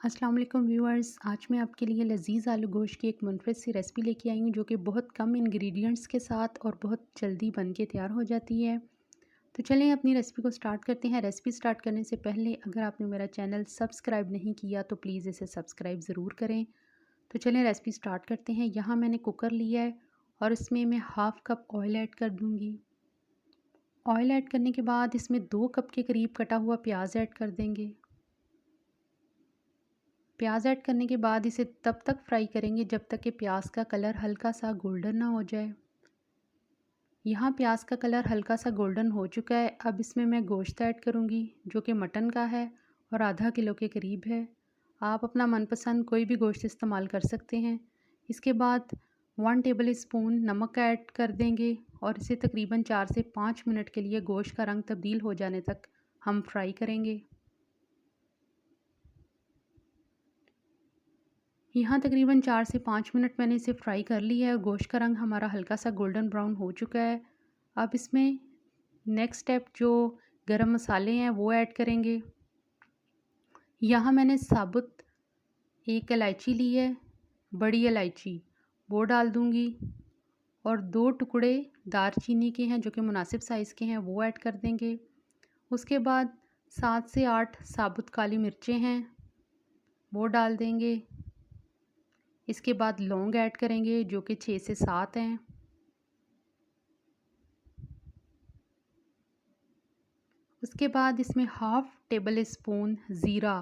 अस्सलाम वालेकुम व्यूअर्स। आज मैं आपके लिए लज़ीज़ आलू गोश्त की एक मुनफ़रिद सी रेसिपी लेके आई हूँ जो कि बहुत कम इंग्रेडिएंट्स के साथ और बहुत जल्दी बन के तैयार हो जाती है। तो चलें अपनी रेसिपी को स्टार्ट करते हैं। रेसिपी स्टार्ट करने से पहले अगर आपने मेरा चैनल सब्सक्राइब नहीं किया तो प्लीज़ इसे सब्सक्राइब ज़रूर करें। तो चलें रेसिपी स्टार्ट करते हैं। यहाँ मैंने कुकर लिया है और इसमें मैं हाफ़ कप ऑयल ऐड कर दूँगी। ऑयल ऐड करने के बाद इसमें 2 कप के करीब कटा हुआ प्याज ऐड कर देंगे। प्याज ऐड करने के बाद इसे तब तक फ्राई करेंगे जब तक कि प्याज का कलर हल्का सा गोल्डन ना हो जाए। यहाँ प्याज का कलर हल्का सा गोल्डन हो चुका है। अब इसमें मैं गोश्त ऐड करूँगी जो कि मटन का है और आधा किलो के करीब है। आप अपना मनपसंद कोई भी गोश्त इस्तेमाल कर सकते हैं। इसके बाद 1 टेबल स्पून नमक ऐड कर देंगे और इसे तकरीबन 4 से 5 मिनट के लिए गोश्त का रंग तब्दील हो जाने तक हम फ्राई करेंगे। यहाँ तकरीबन 4 से 5 मिनट मैंने इसे फ्राई कर लिया है और गोश्त का रंग हमारा हल्का सा गोल्डन ब्राउन हो चुका है। अब इसमें नेक्स्ट स्टेप जो गरम मसाले हैं वो ऐड करेंगे। यहाँ मैंने साबुत एक इलायची ली है, बड़ी इलायची वो डाल दूँगी और 2 टुकड़े दालचीनी के हैं जो कि मुनासिब साइज़ के हैं वो ऐड कर देंगे। उसके बाद 7 से 8 साबुत काली मिर्चें हैं वो डाल देंगे। इसके बाद लौंग ऐड करेंगे जो कि 6 से 7 हैं। उसके बाद इसमें हाफ़ टेबल स्पून ज़ीरा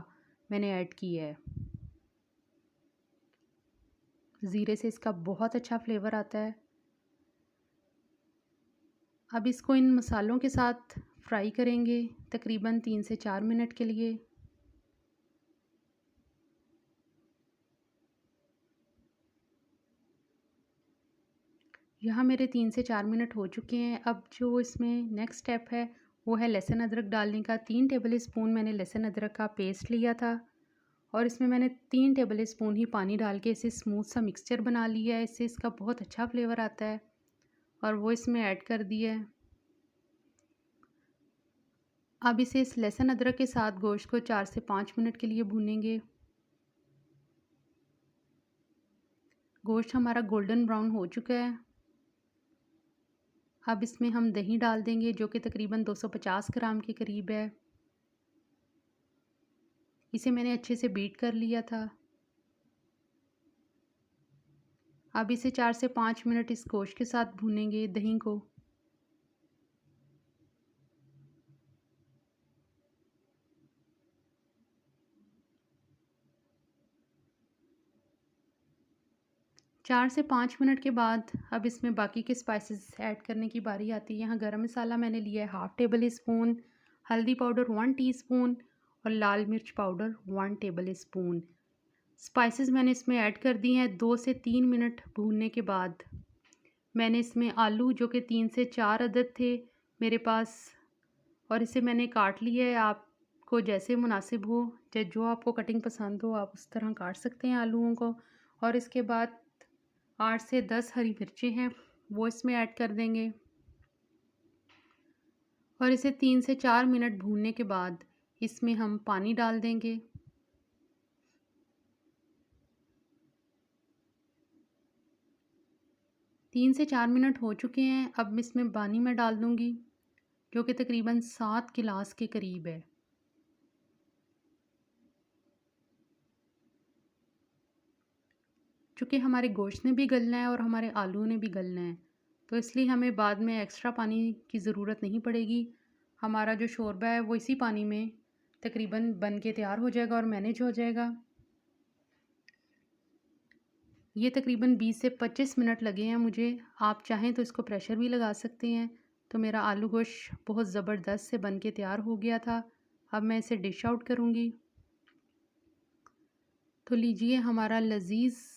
मैंने ऐड किया है। ज़ीरे से इसका बहुत अच्छा फ्लेवर आता है। अब इसको इन मसालों के साथ फ्राई करेंगे तकरीबन 3 से 4 मिनट के लिए। यहाँ मेरे 3 से 4 मिनट हो चुके हैं। अब जो इसमें नेक्स्ट स्टेप है वो है लहसुन अदरक डालने का। 3 टेबल स्पून मैंने लहसुन अदरक का पेस्ट लिया था और इसमें मैंने 3 टेबल स्पून ही पानी डाल के इसे स्मूथ सा मिक्सचर बना लिया है। इससे इसका बहुत अच्छा फ्लेवर आता है और वो इसमें ऐड कर दिया है। अब इसे इस लहसुन अदरक के साथ गोश्त को 4 से 5 मिनट के लिए भूनेंगे। गोश्त हमारा गोल्डन ब्राउन हो चुका है। अब इसमें हम दही डाल देंगे जो कि तकरीबन 250 ग्राम के करीब है। इसे मैंने अच्छे से बीट कर लिया था। अब इसे 4 से 5 मिनट इस गोश्त के साथ भूनेंगे दही को। चार से 5 मिनट के बाद अब इसमें बाकी के स्पाइसेस ऐड करने की बारी आती है। यहाँ गरम मसाला मैंने लिया है हाफ़ टेबल स्पून, हल्दी पाउडर 1 टीस्पून और लाल मिर्च पाउडर 1 टेबल स्पून। स्पाइसेस मैंने इसमें ऐड कर दिए हैं। 2 से 3 मिनट भूनने के बाद मैंने इसमें आलू जो कि 3 से 4 अदद थे मेरे पास और इसे मैंने काट लिया है। आपको जैसे मुनासिब हो जो आपको कटिंग पसंद हो आप उस तरह काट सकते हैं आलूओं को। और इसके बाद 8 से 10 हरी मिर्चें हैं वो इसमें ऐड कर देंगे और इसे 3 से 4 मिनट भूनने के बाद इसमें हम पानी डाल देंगे। तीन से 4 मिनट हो चुके हैं। अब इसमें पानी मैं डाल दूँगी जो कि तकरीबन 7 गिलास के करीब है। चूँकि हमारे गोश्त ने भी गलना है और हमारे आलू ने भी गलना है तो इसलिए हमें बाद में एक्स्ट्रा पानी की ज़रूरत नहीं पड़ेगी। हमारा जो शोरबा है वो इसी पानी में तकरीबन बन के तैयार हो जाएगा और मैनेज हो जाएगा। ये तकरीबन 20 से 25 मिनट लगे हैं मुझे। आप चाहें तो इसको प्रेशर भी लगा सकते हैं। तो मेरा आलू गोश्त बहुत ज़बरदस्त से बन के तैयार हो गया था। अब मैं इसे डिश आउट करूँगी। तो लीजिए हमारा लज़ीज़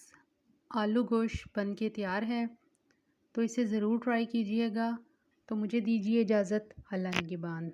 आलू गोश्त बन के तैयार है। तो इसे ज़रूर ट्राई कीजिएगा। तो मुझे दीजिए इजाज़त। अल्लाह निगहबान।